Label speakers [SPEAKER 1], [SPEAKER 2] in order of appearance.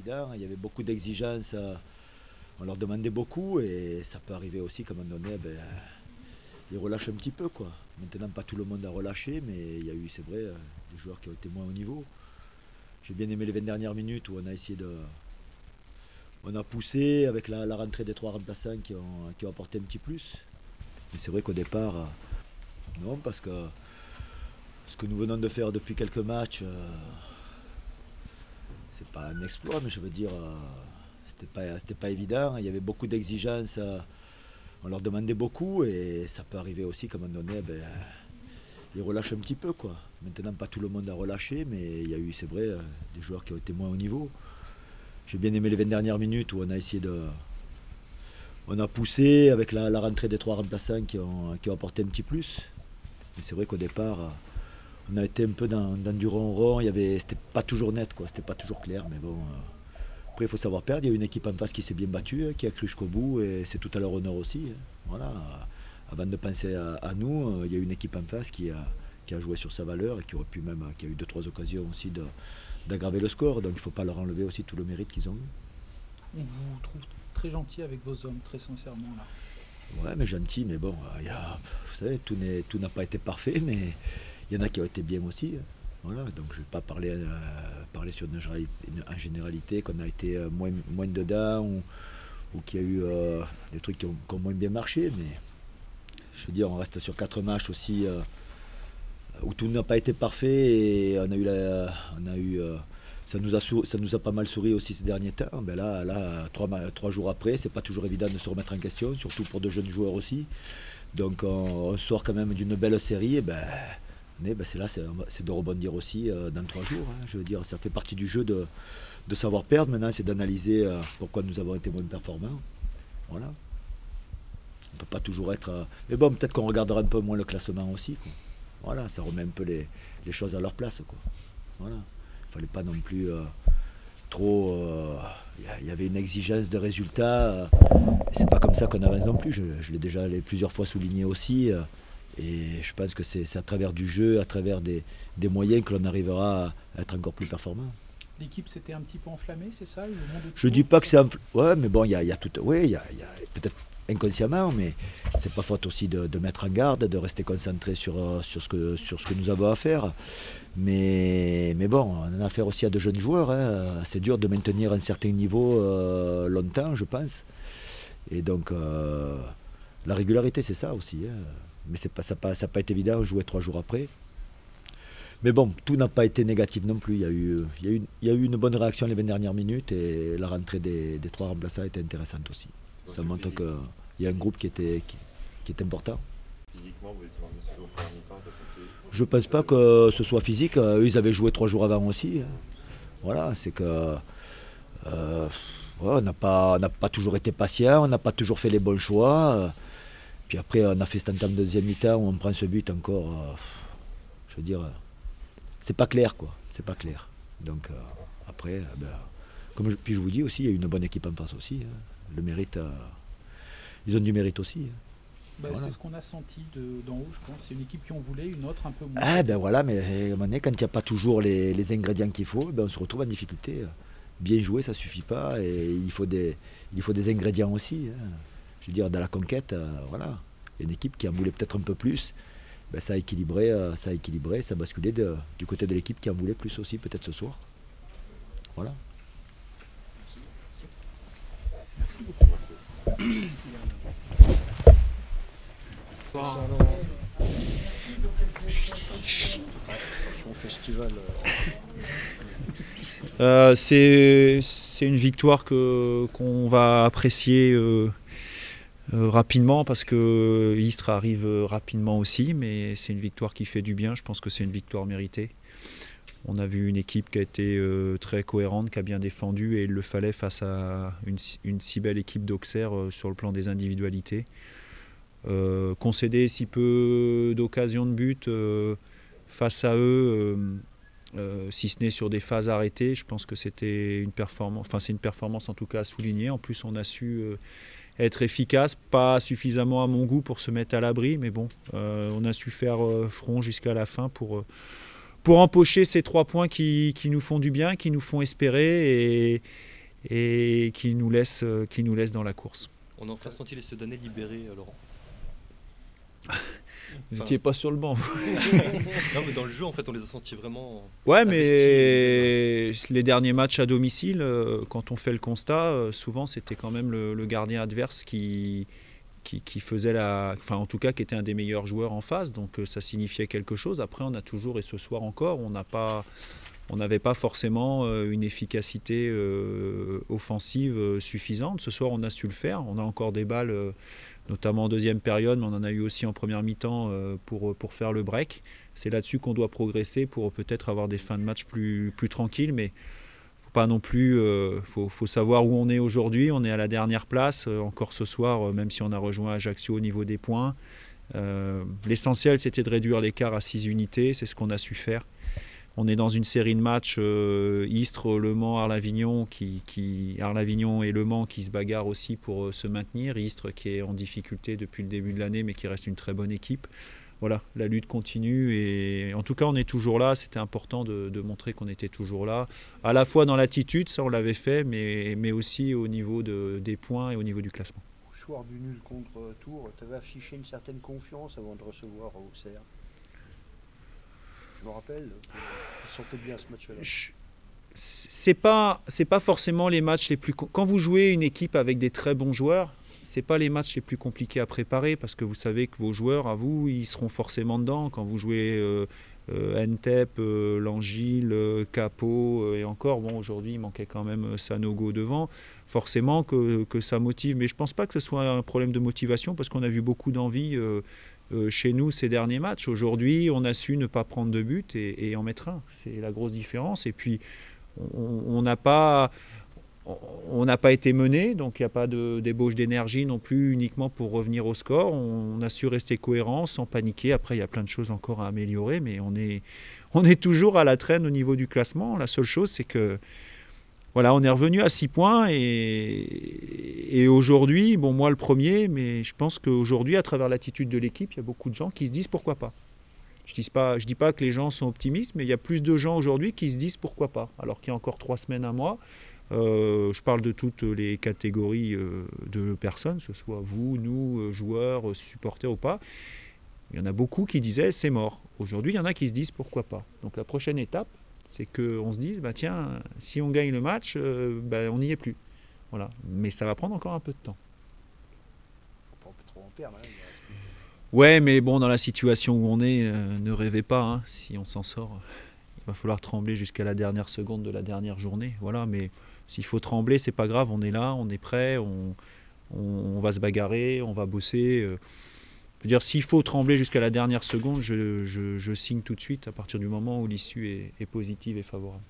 [SPEAKER 1] évident. Il y avait beaucoup d'exigences, on leur demandait beaucoup et ça peut arriver aussi qu'à un moment donné, ils relâchent un petit peu, quoi. Maintenant, pas tout le monde a relâché, mais il y a eu, c'est vrai, des joueurs qui ont été moins au niveau. J'ai bien aimé les 20 dernières minutes où on a essayé de. On a poussé avec la rentrée des 3 remplaçants qui ont apporté un petit plus. Mais c'est vrai qu'au départ, non, parce que ce que nous venons de faire depuis quelques matchs, c'est pas un exploit, mais je veux dire, c'était pas évident. Il y avait beaucoup d'exigences, on leur demandait beaucoup et ça peut arriver aussi qu'à un moment donné, ils relâchent un petit peu, quoi. Maintenant, pas tout le monde a relâché, mais il y a eu, c'est vrai, des joueurs qui ont été moins au niveau. J'ai bien aimé les 20 dernières minutes où on a essayé de. On a poussé avec la rentrée des 3 remplaçants qui ont apporté un petit plus. Mais c'est vrai qu'au départ, on a été un peu dans du ronron. C'était pas toujours net, quoi. C'était pas toujours clair, mais bon. Après, il faut savoir perdre. Il y a une équipe en face qui s'est bien battue, qui a cru jusqu'au bout, et c'est tout à leur honneur aussi. Voilà. Avant de penser à nous, il y a une équipe en face qui a joué sur sa valeur et qui aurait pu même, qui a eu 2-3 occasions aussi d'aggraver le score. Donc il ne faut pas leur enlever aussi tout le mérite qu'ils ont eu.
[SPEAKER 2] On vous trouve très gentil avec vos hommes, très sincèrement là.
[SPEAKER 1] Ouais, mais gentil, mais bon, vous savez, tout n'a pas été parfait, mais il y en a qui ont été bien aussi. Voilà, donc je ne vais pas parler sur une généralité, qu'on a été moins dedans ou qu'il y a eu des trucs qui ont moins bien marché, mais je veux dire, on reste sur 4 matchs aussi où tout n'a pas été parfait et ça nous a pas mal souri aussi ces derniers temps. Ben là 3 jours après, c'est pas toujours évident de se remettre en question, surtout pour de jeunes joueurs aussi. Donc on sort quand même d'une belle série. C'est de rebondir aussi dans 3 jours. Je veux dire, ça fait partie du jeu de savoir perdre. Maintenant, c'est d'analyser pourquoi nous avons été moins performants. Voilà. On ne peut pas toujours être. Mais bon, peut-être qu'on regardera un peu moins le classement aussi, quoi. Voilà, ça remet un peu les choses à leur place, quoi. Voilà. Il ne fallait pas non plus trop. Il y avait une exigence de résultats. C'est pas comme ça qu'on avance non plus. Je l'ai déjà plusieurs fois souligné aussi. Et je pense que c'est à travers du jeu, à travers des moyens que l'on arrivera à être encore plus performant.
[SPEAKER 2] L'équipe s'était un petit peu enflammée, c'est ça?
[SPEAKER 1] Je dis pas que c'est ouais, mais bon, il y a tout. Oui, il y a peut-être inconsciemment, mais c'est pas faute aussi de mettre en garde, de rester concentré sur ce que nous avons à faire. Mais bon, on a affaire aussi à de jeunes joueurs. C'est dur de maintenir un certain niveau longtemps, je pense. Et donc, la régularité, c'est ça aussi. Mais ça n'a pas été évident de jouer 3 jours après. Mais bon, tout n'a pas été négatif non plus. Il y a eu une bonne réaction les 20 dernières minutes et la rentrée des 3 remplaçants était intéressante aussi. Ça montre qu'il y a un groupe qui est important.
[SPEAKER 3] Physiquement, vous étiez dans le premier mi-temps,
[SPEAKER 1] je ne pense pas que ce soit physique. Eux, ils avaient joué 3 jours avant aussi. Voilà, c'est que on n'a pas toujours été patient, on n'a pas toujours fait les bons choix. Puis après, on a fait cette entame de deuxième mi-temps où on prend ce but encore. Je veux dire, c'est pas clair, quoi. C'est pas clair. Donc après, puis je vous dis aussi, il y a une bonne équipe en face aussi. Le mérite, ils ont du mérite aussi.
[SPEAKER 2] Voilà. C'est ce qu'on a senti d'en haut, je pense. C'est une équipe qui en voulait, une autre un peu moins.
[SPEAKER 1] Voilà, mais à un moment donné, quand il n'y a pas toujours les ingrédients qu'il faut, on se retrouve en difficulté. Bien jouer, ça ne suffit pas. Et il faut des ingrédients aussi. Je veux dire, dans la conquête, voilà. Il y a une équipe qui en voulait peut-être un peu plus. Ça a équilibré, ça a basculé du côté de l'équipe qui en voulait plus aussi, peut-être ce soir. Voilà.
[SPEAKER 2] Merci beaucoup.
[SPEAKER 4] Son festival.
[SPEAKER 5] C'est une victoire qu'on va apprécier rapidement parce que Istres arrive rapidement aussi, mais c'est une victoire qui fait du bien. Je pense que c'est une victoire méritée. On a vu une équipe qui a été très cohérente, qui a bien défendu et il le fallait face à une si belle équipe d'Auxerre sur le plan des individualités. Concéder si peu d'occasions de but face à eux, si ce n'est sur des phases arrêtées, je pense que c'était une performance, enfin c'est une performance en tout cas à souligner. En plus on a su être efficace, pas suffisamment à mon goût pour se mettre à l'abri, mais bon, on a su faire front jusqu'à la fin pour empocher ces 3 points qui nous font du bien, qui nous font espérer et qui nous laisse dans la course.
[SPEAKER 6] On a enfin senti les Sedanais libérés, Laurent.
[SPEAKER 5] Vous n'étiez pas sur le banc.
[SPEAKER 6] Non, mais dans le jeu, en fait, on les a sentis vraiment.
[SPEAKER 5] Ouais,
[SPEAKER 6] investis.
[SPEAKER 5] mais les derniers matchs à domicile, quand on fait le constat, souvent c'était quand même le gardien adverse qui faisait en tout cas qui était un des meilleurs joueurs en face, donc ça signifiait quelque chose. Après, on a toujours, et ce soir encore, on n'avait pas forcément une efficacité offensive suffisante. Ce soir, on a su le faire. On a encore des balles, notamment en deuxième période, mais on en a eu aussi en première mi-temps pour faire le break. C'est là-dessus qu'on doit progresser pour peut-être avoir des fins de match plus tranquilles, mais pas non plus, faut savoir où on est aujourd'hui. On est à la dernière place, encore ce soir, même si on a rejoint Ajaccio au niveau des points. L'essentiel, c'était de réduire l'écart à 6 unités, c'est ce qu'on a su faire. On est dans une série de matchs Istres, Le Mans, Arles-Avignon, Arles-Avignon et Le Mans qui se bagarrent aussi pour se maintenir. Istres qui est en difficulté depuis le début de l'année, mais qui reste une très bonne équipe. Voilà, la lutte continue et en tout cas on est toujours là. C'était important de montrer qu'on était toujours là, à la fois dans l'attitude, ça on l'avait fait, mais aussi au niveau des points et au niveau du classement.
[SPEAKER 4] Au soir du nul contre Tours, tu avais affiché une certaine confiance avant de recevoir Auxerre. Je me rappelle, tu sentais bien ce match-là.
[SPEAKER 5] C'est pas forcément les matchs les plus... Quand vous jouez une équipe avec des très bons joueurs, c'est pas les matchs les plus compliqués à préparer parce que vous savez que vos joueurs, à vous, ils seront forcément dedans. Quand vous jouez Ntep, Langille, Capo et encore, bon, aujourd'hui il manquait quand même Sanogo devant, forcément que ça motive. Mais je pense pas que ce soit un problème de motivation parce qu'on a vu beaucoup d'envie chez nous ces derniers matchs. Aujourd'hui, on a su ne pas prendre de but et en mettre un. C'est la grosse différence. Et puis, on n'a pas été mené, donc il n'y a pas d'ébauche d'énergie non plus uniquement pour revenir au score. On a su rester cohérent, sans paniquer. Après, il y a plein de choses encore à améliorer, mais on est toujours à la traîne au niveau du classement. La seule chose, c'est que voilà, on est revenu à 6 points et aujourd'hui, bon moi le premier, mais je pense qu'aujourd'hui, à travers l'attitude de l'équipe, il y a beaucoup de gens qui se disent pourquoi pas. Je dis pas que les gens sont optimistes, mais il y a plus de gens aujourd'hui qui se disent pourquoi pas, alors qu'il y a encore 3 semaines, un mois. Je parle de toutes les catégories de personnes, que ce soit vous, nous, joueurs, supporters ou pas. Il y en a beaucoup qui disaient c'est mort. Aujourd'hui, il y en a qui se disent pourquoi pas. Donc la prochaine étape, c'est qu'on se dise, tiens, si on gagne le match, on n'y est plus. Voilà. Mais ça va prendre encore un peu de temps.
[SPEAKER 4] Faut pas trop en perdre. Hein.
[SPEAKER 5] Ouais, mais bon, dans la situation où on est, ne rêvez pas. Hein. Si on s'en sort, il va falloir trembler jusqu'à la dernière seconde de la dernière journée. Voilà, mais s'il faut trembler, c'est pas grave. On est là, on est prêt, on va se bagarrer, on va bosser. Je veux dire, s'il faut trembler jusqu'à la dernière seconde, je signe tout de suite à partir du moment où l'issue est positive et favorable.